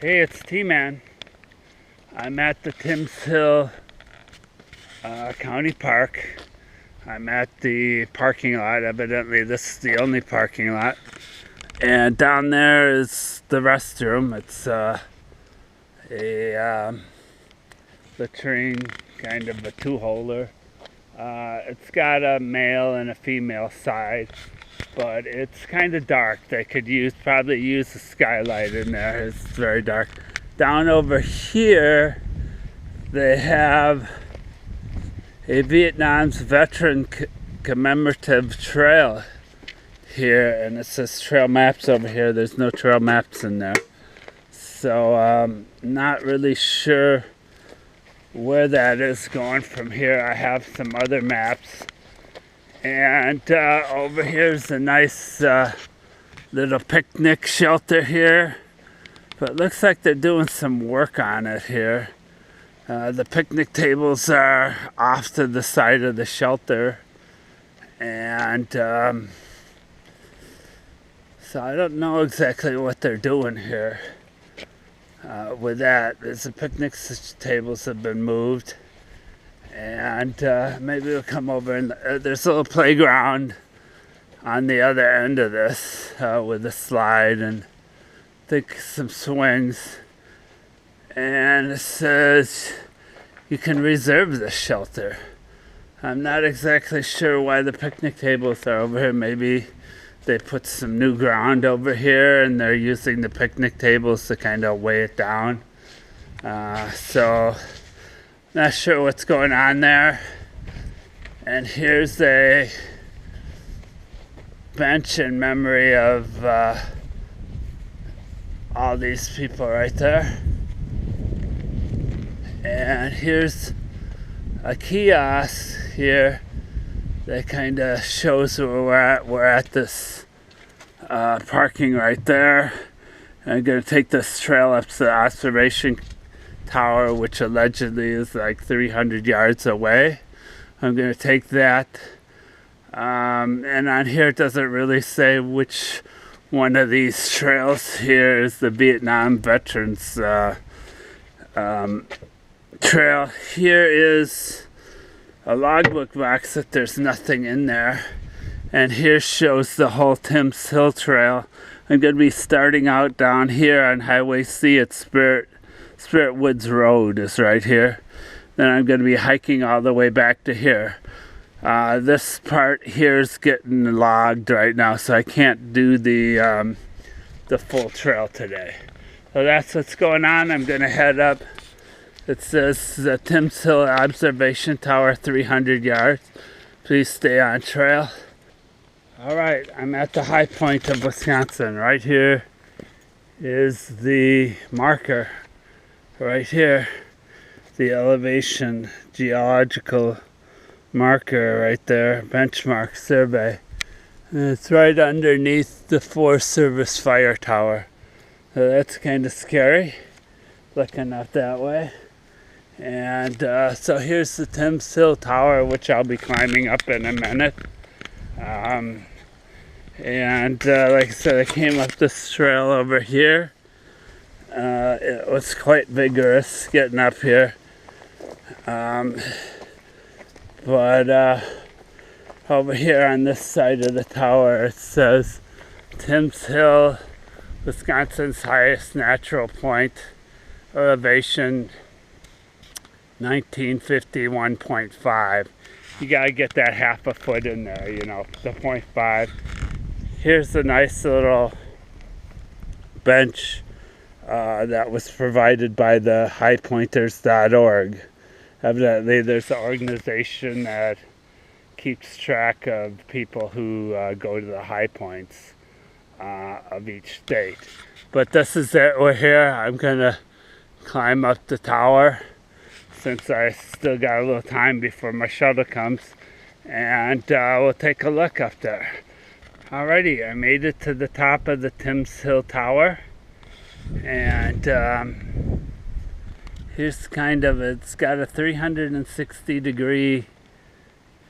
Hey, it's Tman. I'm at the Tencel County Park. I'm at the parking lot. Evidently, this is the only parking lot. And down there is the restroom. It's a latrine, kind of a two-holder. It's got a male and a female side, but it's kind of dark. They could probably use a skylight in there. It's very dark. Down over here, they have a Vietnam's veteran commemorative trail here, and it says trail maps over here. There's no trail maps in there, so not really sure where that is going from here. I have some other maps, and over here's a nice little picnic shelter here, but it looks like they're doing some work on it here. The picnic tables are off to the side of the shelter, and so I don't know exactly what they're doing here. With that, the picnic tables have been moved, and maybe we'll come over and there's a little playground on the other end of this with a slide and I think some swings, and it says you can reserve this shelter. I'm not exactly sure why the picnic tables are over here. Maybe they put some new ground over here and they're using the picnic tables to kind of weigh it down. So not sure what's going on there. And here's a bench in memory of all these people right there. And here's a kiosk here that kind of shows where we're at. We're at this parking right there. I'm going to take this trail up to the observation tower, which allegedly is like 300 yards away. I'm going to take that. And on here it doesn't really say which one of these trails here is the Vietnam Veterans trail. Here is a logbook box that there's nothing in there, and here shows the whole Tencel Trail. I'm going to be starting out down here on Highway C at Spirit Woods Road is right here. Then I'm going to be hiking all the way back to here. This part here is getting logged right now, so I can't do the full trail today. So that's what's going on. I'm going to head up. It says the Tencel Observation Tower, 300 yards. Please stay on trail. All right, I'm at the high point of Wisconsin. Right here is the marker. Right here, the elevation geological marker right there, benchmark survey. And it's right underneath the Forest Service fire tower. So that's kind of scary, looking up that way. And so here's the Tencel Tower, which I'll be climbing up in a minute. And like I said, I came up this trail over here. It was quite vigorous getting up here. But over here on this side of the tower, it says Tencel, Wisconsin's highest natural point, elevation 1951.5. You gotta get that half a foot in there, you know, the 0.5. Here's a nice little bench that was provided by the highpointers.org. Evidently there's an organization that keeps track of people who go to the high points of each state. But this is it. We're here. I'm gonna climb up the tower since I still got a little time before my shuttle comes, and we'll take a look up there. Alrighty, I made it to the top of the Tencel Tower, and here's kind of, it's got a 360-degree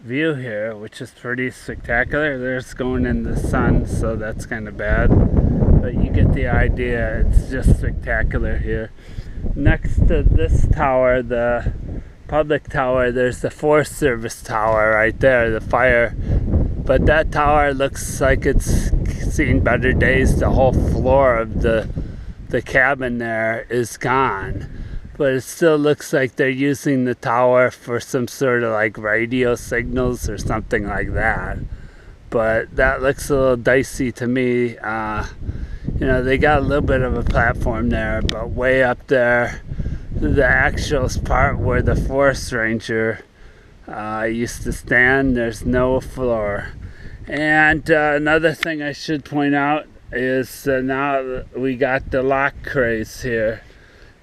view here, which is pretty spectacular. There's going in the sun, so that's kind of bad. but you get the idea. It's just spectacular here. Next to this tower, the public tower, there's the Forest Service tower right there, the fire. But that tower looks like it's seen better days. The whole floor of the cabin there is gone. But it still looks like they're using the tower for some sort of like radio signals or something like that. But that looks a little dicey to me. You know, they got a little bit of a platform there, but way up there, the actual part where the forest ranger used to stand, there's no floor. And another thing I should point out is now we got the lock craze here.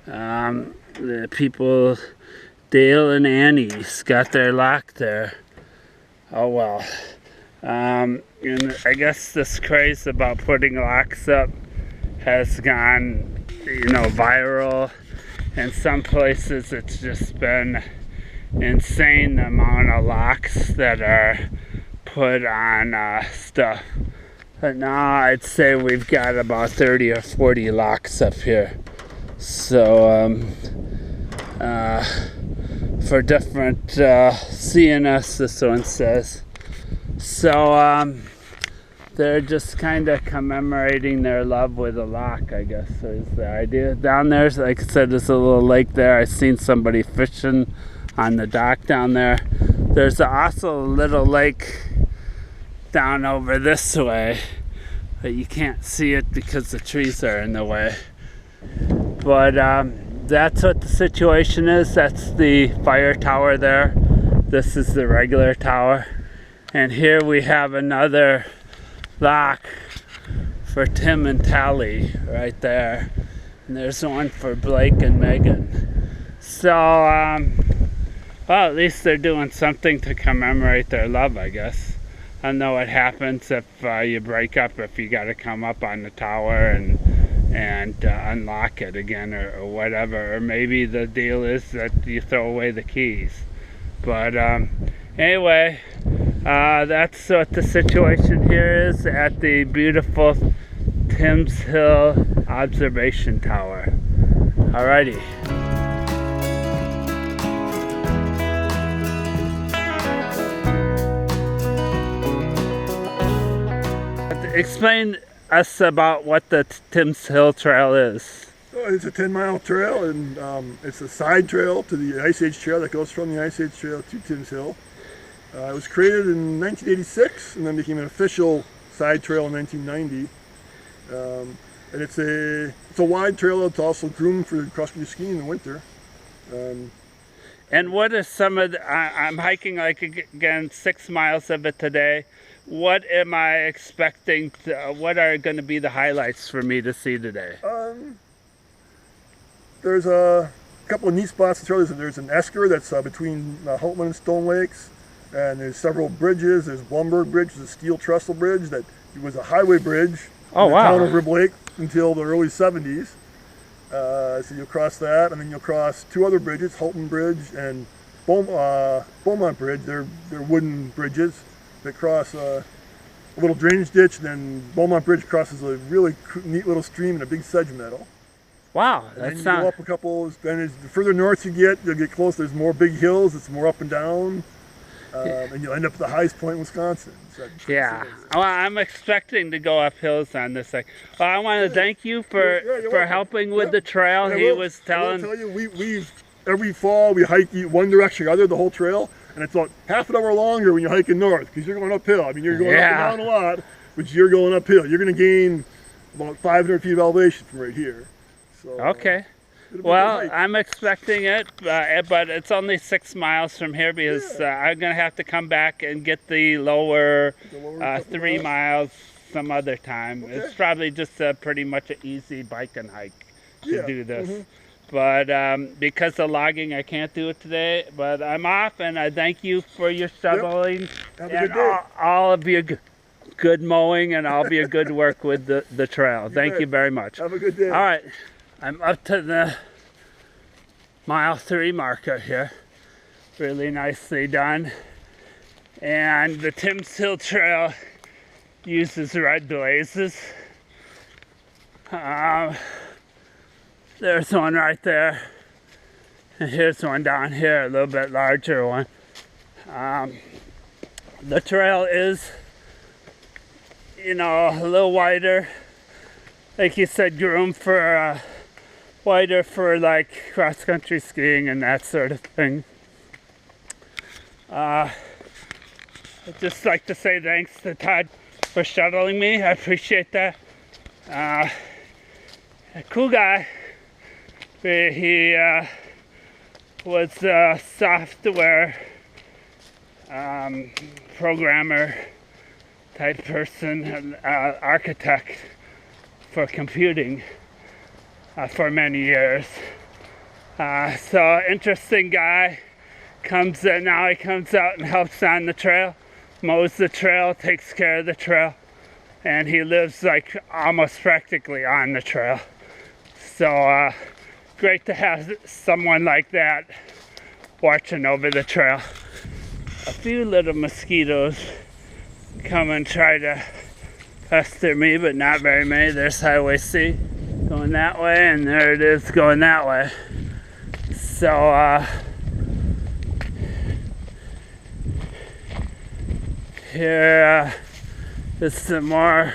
The people, Dale and Annie's got their lock there. Oh well. And I guess this craze about putting locks up has gone, you know, viral. In some places it's just been insane, the amount of locks that are put on stuff. But now I'd say we've got about 30 or 40 locks up here. So for different CNS, this one says. So they're just kind of commemorating their love with a lock, I guess is the idea. Down there, like I said, there's a little lake there. I've seen somebody fishing on the dock down there. There's also a little lake down over this way, but you can't see it because the trees are in the way. But that's what the situation is. That's the fire tower there. This is the regular tower. And here we have another lock for Tim and Tally right there. And there's one for Blake and Megan. So, well, at least they're doing something to commemorate their love, I guess. I don't know what happens if you break up, if you got to come up on the tower and unlock it again or whatever. Or maybe the deal is that you throw away the keys. But anyway, that's what the situation here is at the beautiful Timms Hill Observation Tower. Alrighty. Explain us about what the Timms Hill Trail is. It's a 10-mile trail, and it's a side trail to the Ice Age Trail that goes from the Ice Age Trail to Timms Hill. It was created in 1986 and then became an official side trail in 1990. And it's a wide trail. It's also groomed for cross-country skiing in the winter. And what are some of the, I'm hiking like again 6 miles of it today. What am I expecting what are going to be the highlights for me to see today? There's a couple of neat spots. There's an esker that's between Hoffman and Stone Lakes, and there's several bridges. There's Bloomberg Bridge, the steel trestle bridge that was a highway bridge in the town of Rib Lake until the early 70s. So you'll cross that, and then you'll cross two other bridges, Hoffman Bridge and Beaumont Bridge. They're wooden bridges that cross a little drainage ditch, and then Beaumont Bridge crosses a really neat little stream in a big sedge meadow. Wow, and then you go up a couple, and the further north you get, you'll get close. There's more big hills. It's more up and down, and you'll end up at the highest point in Wisconsin. So yeah, well, I'm expecting to go up hills on this thing. Well, I want to thank you for helping with the trail. He was telling. I will tell you, we every fall we hike one direction or other the whole trail, and it's about half an hour longer when you're hiking north because you're going uphill. I mean, you're going up and down a lot, but you're going uphill. You're going to gain about 500 feet of elevation from right here. So, okay. Well, I'm expecting it, but it's only 6 miles from here because I'm going to have to come back and get the lower 3 miles some other time. Okay. It's probably just pretty much an easy bike and hike to do this. But because of logging, I can't do it today. But I'm off, and I thank you for your shoveling and all of your good mowing and all of your good work with the trail. Thank you very much. Have a good day. All right. I'm up to the mile 3 marker here. Really nicely done. And the Timms Hill Trail uses red blazes. There's one right there. And here's one down here, a little bit larger one. The trail is, a little wider. Like you said, groomed for, wider for like cross-country skiing and that sort of thing. I'd just like to say thanks to Todd for shuttling me. I appreciate that. A cool guy. He was a software programmer type person, architect for computing for many years. So interesting guy. Now he comes out and helps on the trail, mows the trail, takes care of the trail, and he lives like almost practically on the trail. So great to have someone like that watching over the trail. A few little mosquitoes come and try to pester me, but not very many. There's Highway C going that way, and there it is going that way. So here is some more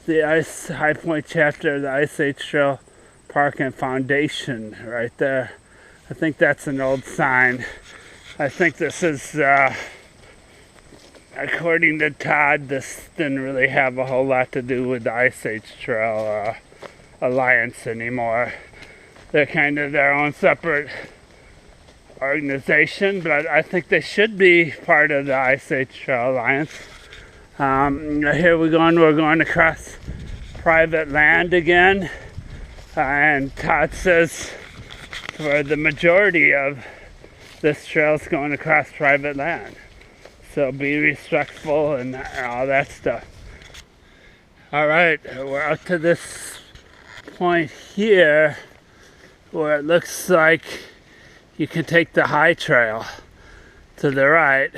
the High Point chapter of the Ice Age Trail Park and Foundation right there. I think that's an old sign. I think this is, according to Todd, this didn't really have a whole lot to do with the Ice Age Trail Alliance anymore. They're kind of their own separate organization, but I think they should be part of the Ice Age Trail Alliance. Here we're going across private land again, and Todd says for the majority of this trail is going across private land, so be respectful and all that stuff. All right, we're up to this point here where it looks like you can take the high trail to the right,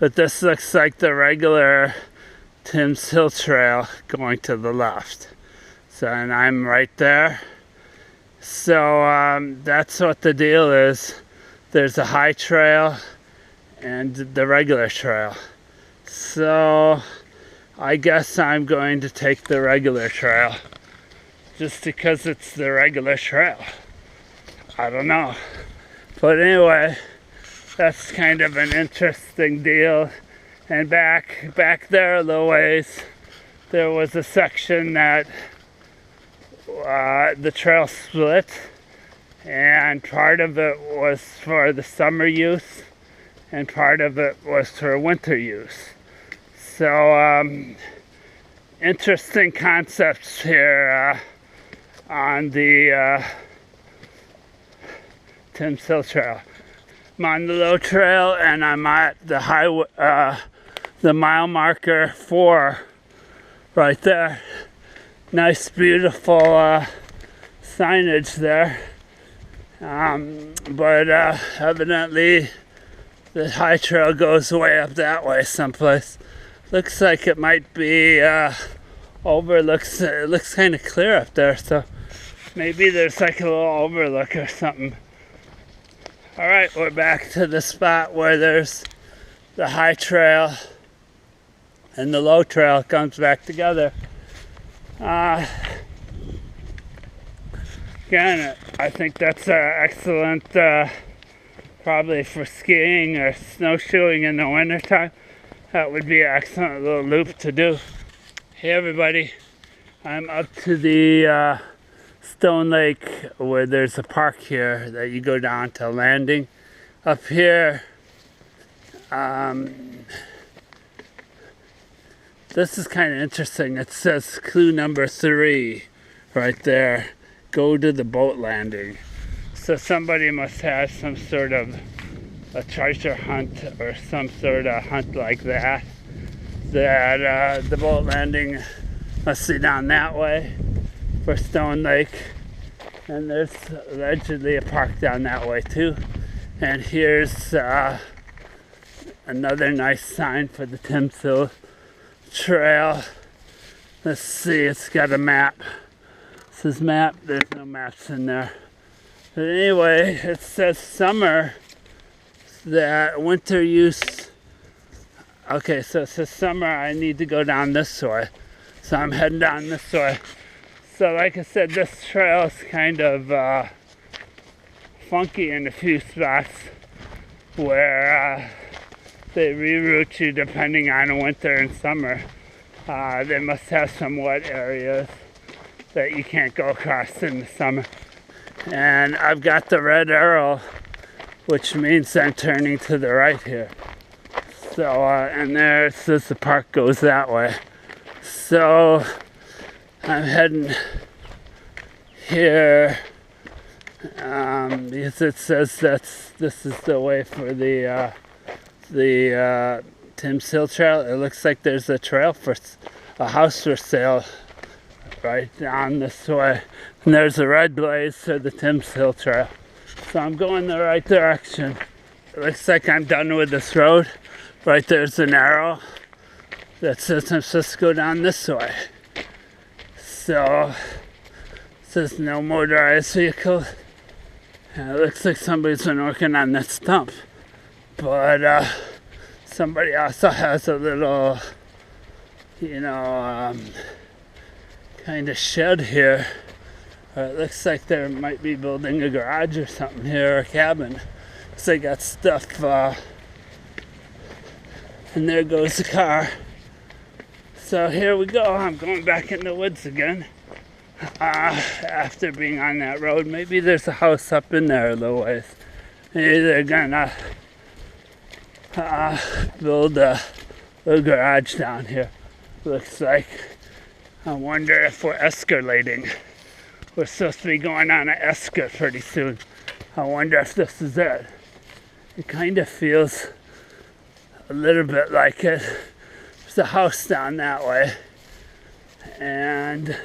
but this looks like the regular Tim's Hill Trail going to the left. So, and I'm right there. So that's what the deal is. There's a high trail and the regular trail. So I guess I'm going to take the regular trail just because it's the regular trail. I don't know. But anyway, that's kind of an interesting deal. And back there a little ways, there was a section that the trail split, and part of it was for the summer use and part of it was for winter use. So interesting concepts here on the Tim's Hill Trail. I'm on the low trail and I'm at the highway, the mile marker 4 right there. Nice, beautiful signage there. But evidently the high trail goes way up that way someplace. Looks like it might be it looks kind of clear up there, so maybe there's like a little overlook or something. All right, we're back to the spot where there's the high trail and the low trail comes back together. Again, I think that's excellent, probably for skiing or snowshoeing in the wintertime. That would be an excellent little loop to do. Hey everybody, I'm up to the Stone Lake where there's a park here that you go down to landing. Up here, this is kind of interesting. It says clue number 3 right there. Go to the boat landing. So somebody must have some sort of a treasure hunt or some sort of hunt like that. That the boat landing must be down that way for Stone Lake. And there's allegedly a park down that way too. And here's another nice sign for the Tim's Hill Trail. Let's see, it's got a map This is map. There's no maps in there. But anyway, it says summer, that winter use. Okay, so it says summer, I need to go down this way. So I'm heading down this way. So like I said, this trail is kind of funky in a few spots where they reroute you depending on winter and summer. They must have some wet areas that you can't go across in the summer. And I've got the red arrow, which means I'm turning to the right here. So, and there it says the park goes that way. So, I'm heading here because it says this is the way for the Tencel Trail. It looks like there's a trail for a house for sale right down this way. And there's a red blaze for the Tencel Trail. So I'm going the right direction. It looks like I'm done with this road. Right there's an arrow that says I'm supposed to go down this way. So it says no motorized vehicle. And it looks like somebody's been working on that stump. But somebody also has a little, kind of shed here. It looks like they might be building a garage or something here, or a cabin. Because they got stuff, and there goes the car. So here we go. I'm going back in the woods again. After being on that road, maybe there's a house up in there a little ways. Maybe they're gonna build a little garage down here. Looks like. I wonder if we're escalating. We're supposed to be going on an escalator pretty soon. I wonder if this is it. It kind of feels a little bit like it. There's a house down that way. And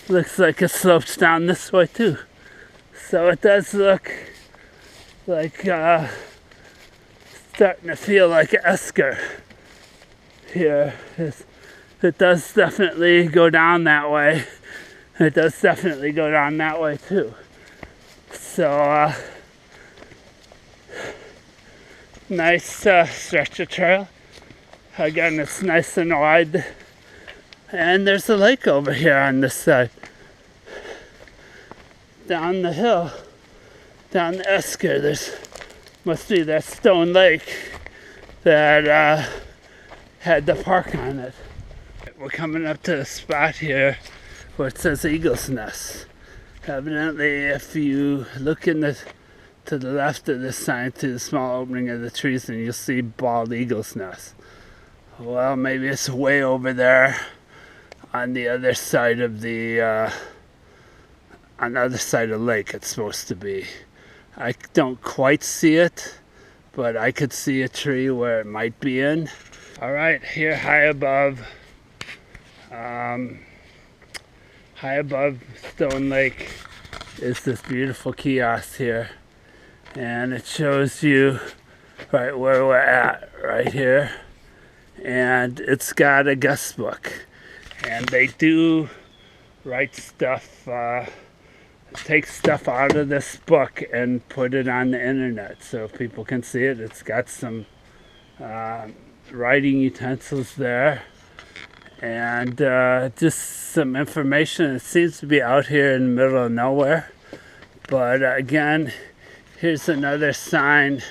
looks like it slopes down this way too. So it does look like starting to feel like an escalator here. It does definitely go down that way. It does definitely go down that way too. So, nice stretch of trail. Again, it's nice and wide. And there's a lake over here on this side. Down the hill, down the Esker, must be that stone lake that had the park on it. We're coming up to the spot here where it says Eagle's Nest. Evidently, if you look to the left of this sign, to the small opening of the trees, and you'll see bald eagle's nest. Well, maybe it's way over there on the other side of the lake. It's supposed to be. I don't quite see it, but I could see a tree where it might be in. All right, here high above Stone Lake is this beautiful kiosk here, and it shows you right where we're at right here, and it's got a guest book, and they do write stuff, take stuff out of this book and put it on the internet so people can see it. It's got some writing utensils there, and just some information. It seems to be out here in the middle of nowhere, but again, here's another sign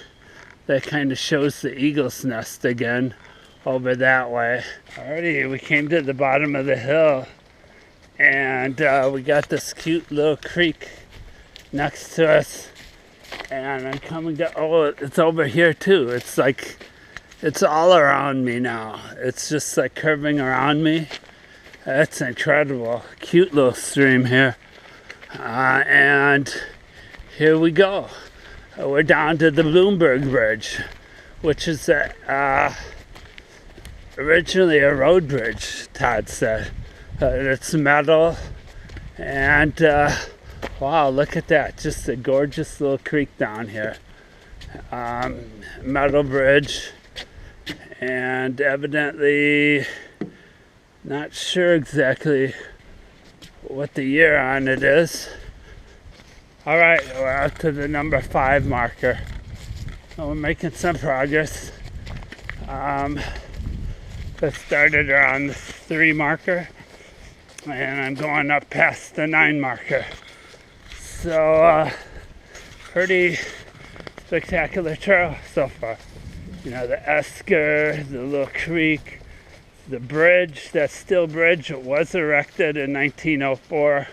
that kind of shows the eagle's nest again over that way. Alrighty, we came to the bottom of the hill, and we got this cute little creek next to us, and I'm coming to, oh, it's over here too. It's like, it's all around me now. It's just like curving around me. That's incredible. Cute little stream here. And here we go. We're down to the Bloomberg Bridge, which is originally a road bridge, Todd said. It's metal, and wow, look at that. Just a gorgeous little creek down here. Metal bridge. And evidently, not sure exactly what the year on it is. All right, we're out to the number 5 marker. So we're making some progress. I started around the 3 marker, and I'm going up past the 9 marker. So, pretty spectacular trail so far. You know, the esker, the little creek, the bridge, that steel bridge was erected in 1904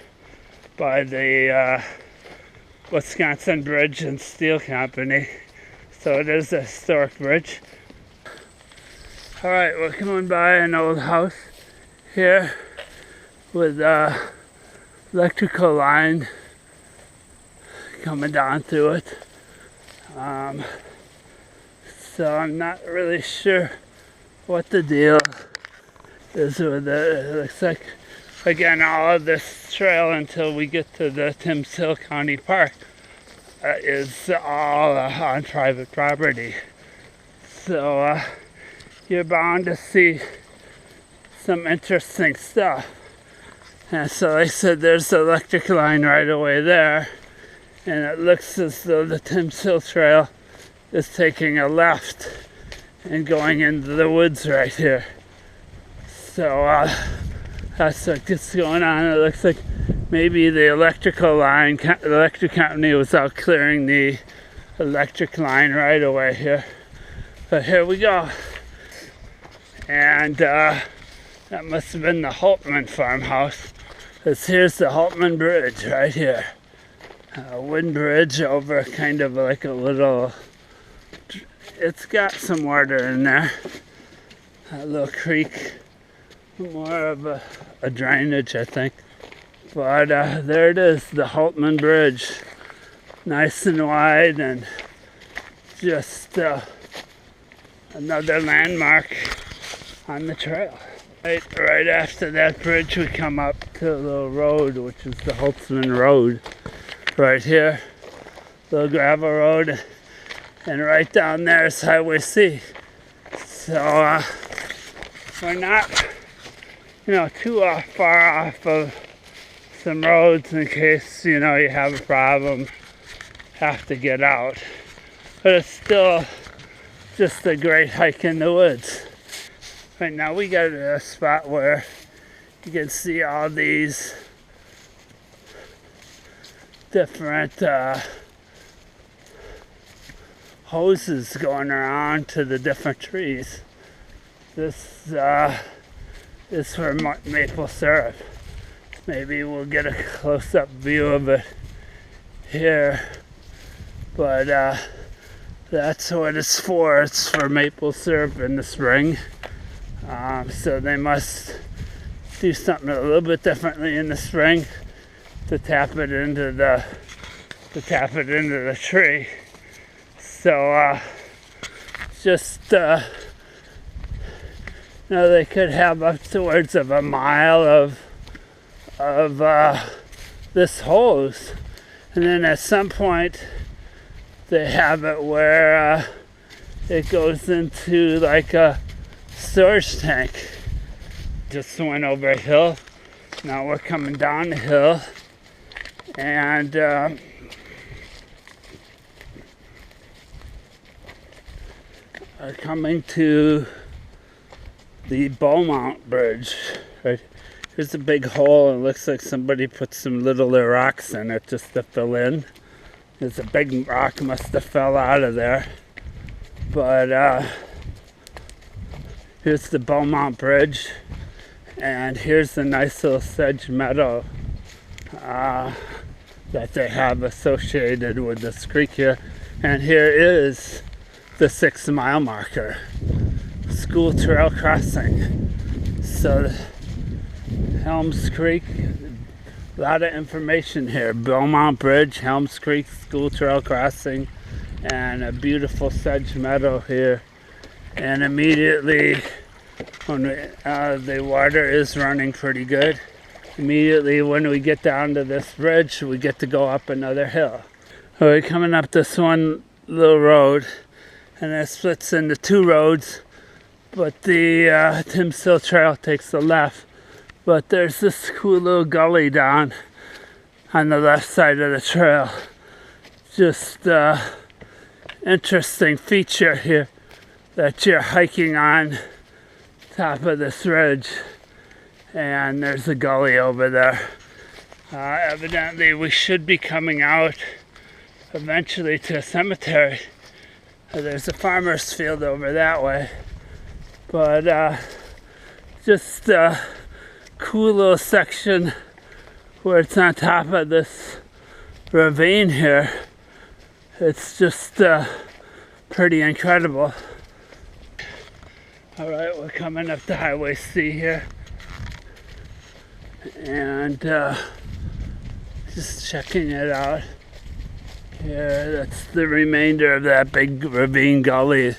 by the Wisconsin Bridge and Steel Company. So it is a historic bridge. All right, we're coming by an old house here with electrical line coming down through it. So I'm not really sure what the deal is with it. It looks like, again, all of this trail until we get to the Tencel County Park is all on private property. So you're bound to see some interesting stuff. And so I said there's the electric line right away there, and it looks as though the Tencel Trail is taking a left and going into the woods right here. So that's what's going on. It looks like maybe the electric company was out clearing the electric line right away here. But here we go. And that must have been the Hoffman farmhouse, because here's the Hoffman Bridge right here. A wooden bridge over kind of like a little, it's got some water in there. A little creek, more of a drainage, I think. But there it is, the Hoffman Bridge. Nice and wide, and just another landmark on the trail. Right after that bridge, we come up to a little road, which is the Hoffman Road. Right here, little gravel road, and right down there is Highway C. So we're not, too far off of some roads in case, you have a problem, have to get out. But it's still just a great hike in the woods. Right now we got a spot where you can see all these different hoses going around to the different trees. This is for maple syrup. Maybe we'll get a close-up view of it here, but that's what it's for. It's for maple syrup in the spring. So they must do something a little bit differently in the spring to tap it into the tree. So they could have upwards of a mile of this hose, and then at some point they have it where it goes into like a storage tank. Just went over a hill. Now we're coming down the hill, and are coming to the Beaumont Bridge. Right, here's a big hole. It looks like somebody put some little rocks in it just to fill in. There's a big rock must have fell out of there. But here's the Beaumont Bridge, and here's the nice little sedge meadow that they have associated with this creek here. And here is the 6-mile marker, school trail crossing. So Helms Creek, a lot of information here. Beaumont Bridge, Helms Creek, school trail crossing, and a beautiful sedge meadow here. And immediately when the water is running pretty good, immediately when we get down to this bridge, we get to go up another hill. We're coming up this one little road, and it splits into 2 roads, but the Tencel Trail takes the left, But there's this cool little gully down on the left side of the trail. Just interesting feature here that you're hiking on top of this ridge, and there's a gully over there. Evidently we should be coming out eventually to a cemetery. There's a farmer's field over that way, but just a cool little section where it's on top of this ravine here. It's just pretty incredible. Alright, we're coming up to Highway C here, and just checking it out. Here, that's the remainder of that big ravine gully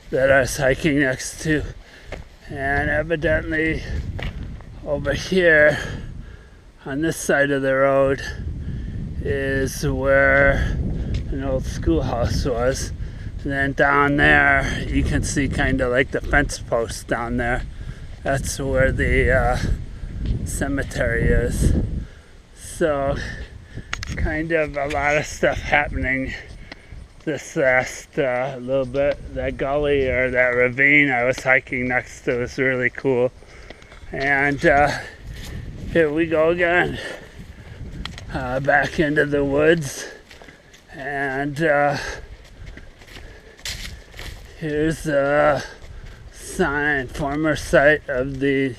that I was hiking next to. And evidently over here on this side of the road is where an old schoolhouse was. And then down there you can see kind of like the fence post down there. That's where the cemetery is. So kind of a lot of stuff happening this last little bit. That gully or that ravine I was hiking next to was really cool. And here we go again, back into the woods. And here's a sign, former site of the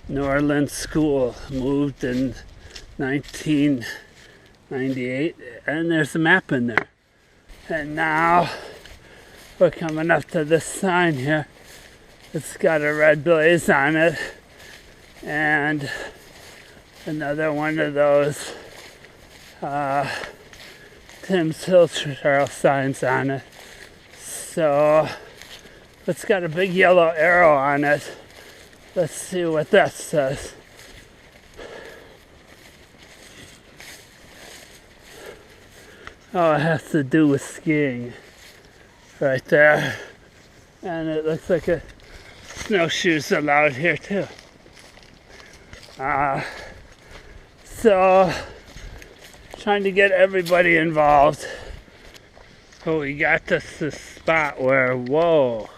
New Orleans school, moved in 1998, and there's a map in there. And now we're coming up to this sign here. It's got a red blaze on it, and another one of those Tencel Tower signs on it. So it's got a big yellow arrow on it. Let's see what that says. Oh, it has to do with skiing right there. And it looks like a snowshoes allowed here too. So trying to get everybody involved. Oh, we got this spot where, whoa,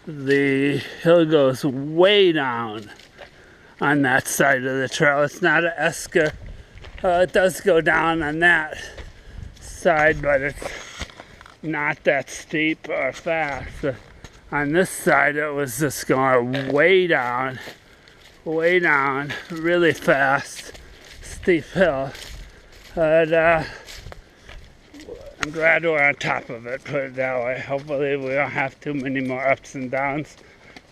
the hill goes way down on that side of the trail. It's not an esker. It does go down on that side, but it's not that steep or fast. On this side, it was just going way down, really fast, steep hill. But I'm glad we're on top of it, put it that way. Hopefully we don't have too many more ups and downs,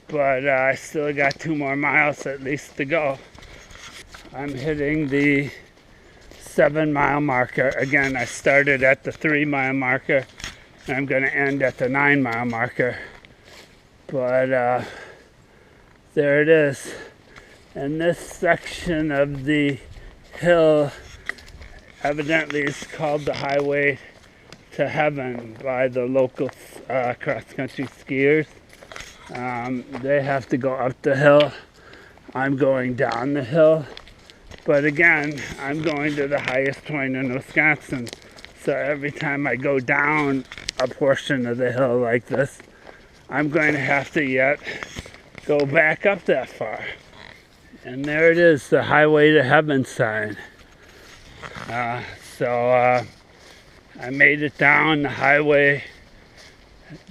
but I still got 2 more miles at least to go. I'm hitting the 7-mile marker. Again, I started at the 3-mile marker, and I'm going to end at the 9-mile marker. But there it is. And this section of the hill evidently is called the Highway to Heaven by the local cross-country skiers. They have to go up the hill. I'm going down the hill. But again, I'm going to the highest point in Wisconsin. So every time I go down a portion of the hill like this, I'm going to have to yet go back up that far. And there it is, the Highway to Heaven sign. So I made it down the highway,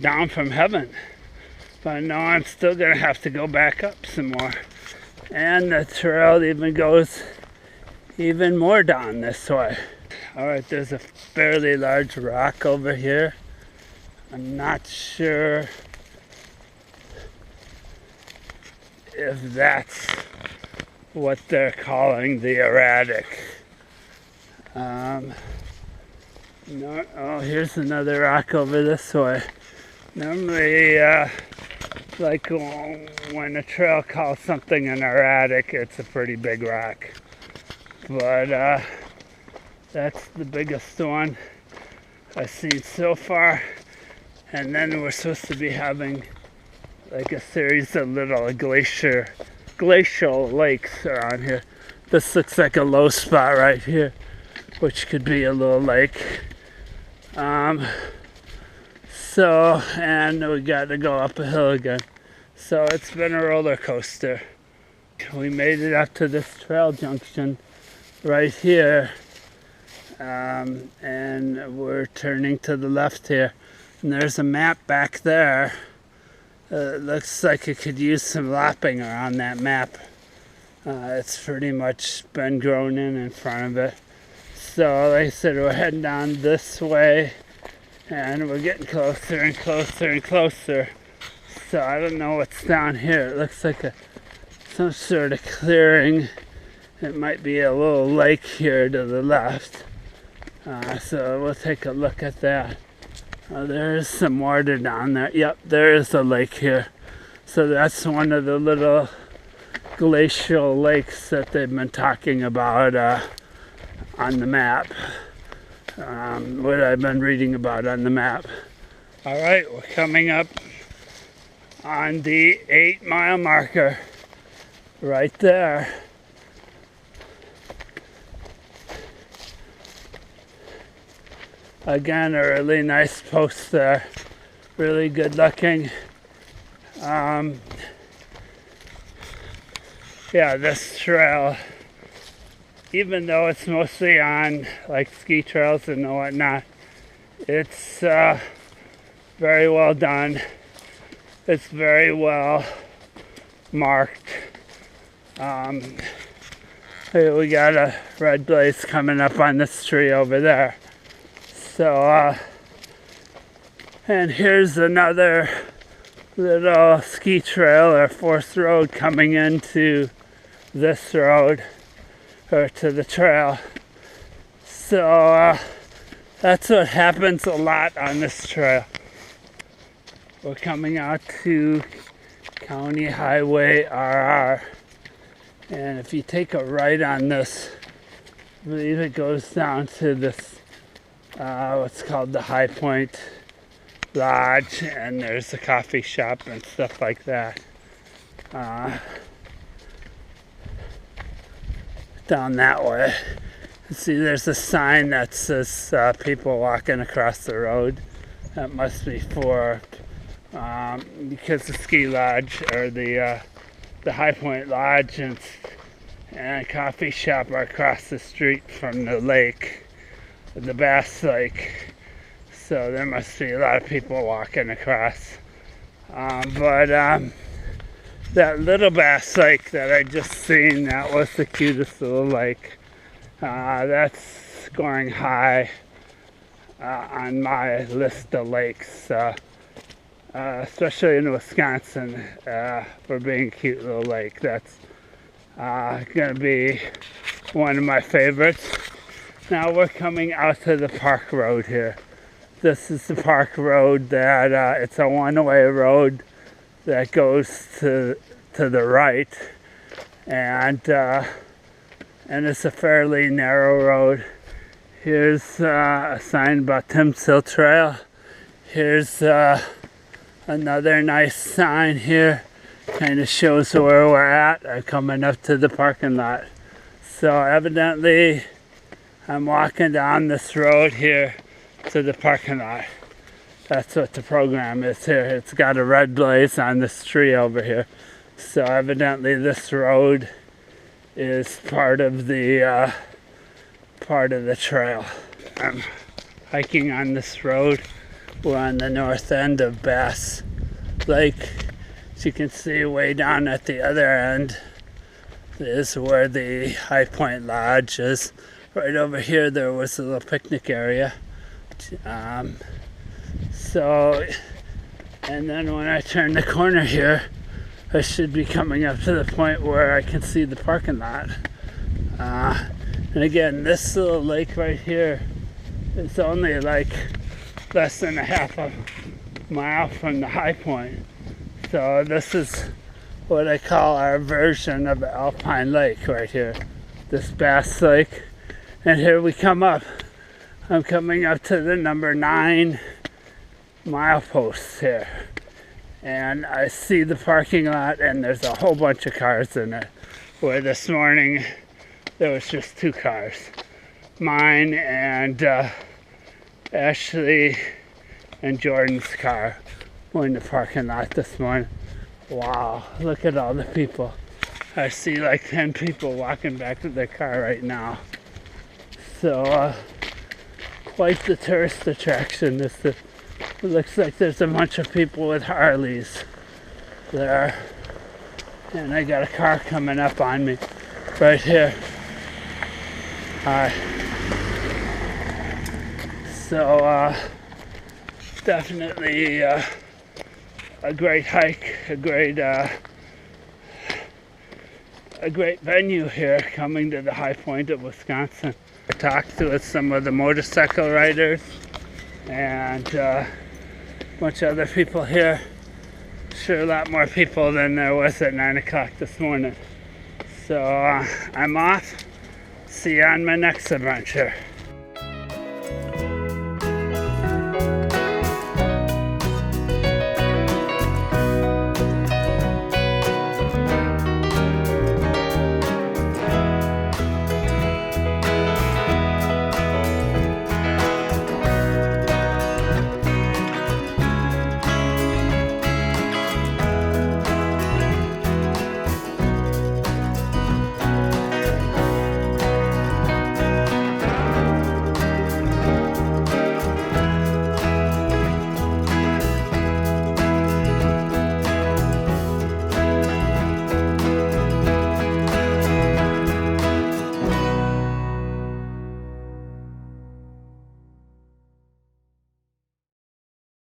down from heaven. But no, I'm still going to have to go back up some more. And the trail even goes even more down this way. Alright, there's a fairly large rock over here. I'm not sure if that's what they're calling the erratic. No, oh, here's another rock over this way. Normally, like when a trail calls something an erratic, it's a pretty big rock. But that's the biggest one I've seen so far. And then we're supposed to be having like a series of little glacier glacial lakes around here. This looks like a low spot right here, which could be a little lake. And we got to go up a hill again. So it's been a roller coaster. We made it up to this trail junction right here. And we're turning to the left here. And there's a map back there. It looks like it could use some lapping around that map. It's pretty much been grown in front of it. So like I said, we're heading down this way. And we're getting closer and closer and closer. So I don't know what's down here. It looks like some sort of clearing. It might be a little lake here to the left. So we'll take a look at that. There's some water down there. Yep, there is a lake here. So that's one of the little glacial lakes that they've been talking about on the map. What I've been reading about on the map. All right, we're coming up on the 8-mile marker right there. Again, a really nice post there, really good looking. Yeah, this trail, even though it's mostly on like ski trails and whatnot, it's very well done. It's very well marked. Hey, we got a red blaze coming up on this tree over there. So, and here's another little ski trail or forest road coming into this road, or to the trail. So that's what happens a lot on this trail. We're coming out to County Highway RR, and if you take a right on this, I believe it goes down to this what's called the High Point Lodge, and there's a coffee shop and stuff like that. Down that way. See, there's a sign that says people walking across the road. That must be for because the ski lodge or the High Point Lodge and coffee shop are across the street from the lake, the Bass Lake. So there must be a lot of people walking across. That little Bass Lake that I just seen, that was the cutest little lake. That's scoring high on my list of lakes, especially in Wisconsin, for being a cute little lake. That's going to be one of my favorites. Now we're coming out to the park road here. This is the park road that it's a one-way road that goes to the right, and it's a fairly narrow road. Here's a sign about Tencel Trail. Here's another nice sign here. Kind of shows where we're at. I'm coming up to the parking lot. So evidently I'm walking down this road here to the parking lot. That's what the program is here. It's got a red blaze on this tree over here. So evidently this road is part of the trail. I'm hiking on this road. We're on the north end of Bass Lake. As you can see, way down at the other end is where the High Point Lodge is. Right over here there was a little picnic area. And then when I turn the corner here, I should be coming up to the point where I can see the parking lot. And again, this little lake right here is only like less than a half a mile from the high point. So this is what I call our version of Alpine Lake right here. This Bass Lake. And here we come up. I'm coming up to the number 9 milepost here. and I see the parking lot, and there's a whole bunch of cars in it, where this morning there was just 2 cars. Mine and Ashley and Jordan's car were in the parking lot this morning. Wow, look at all the people. I see like 10 people walking back to their car right now. So, quite the tourist attraction. It looks like there's a bunch of people with Harleys there. And I got a car coming up on me right here. Hi. So, definitely a great hike, a great venue here, coming to the high point of Wisconsin. I talked with some of the motorcycle riders and a bunch of other people here. Sure, a lot more people than there was at 9 o'clock this morning. So I'm off. See you on my next adventure.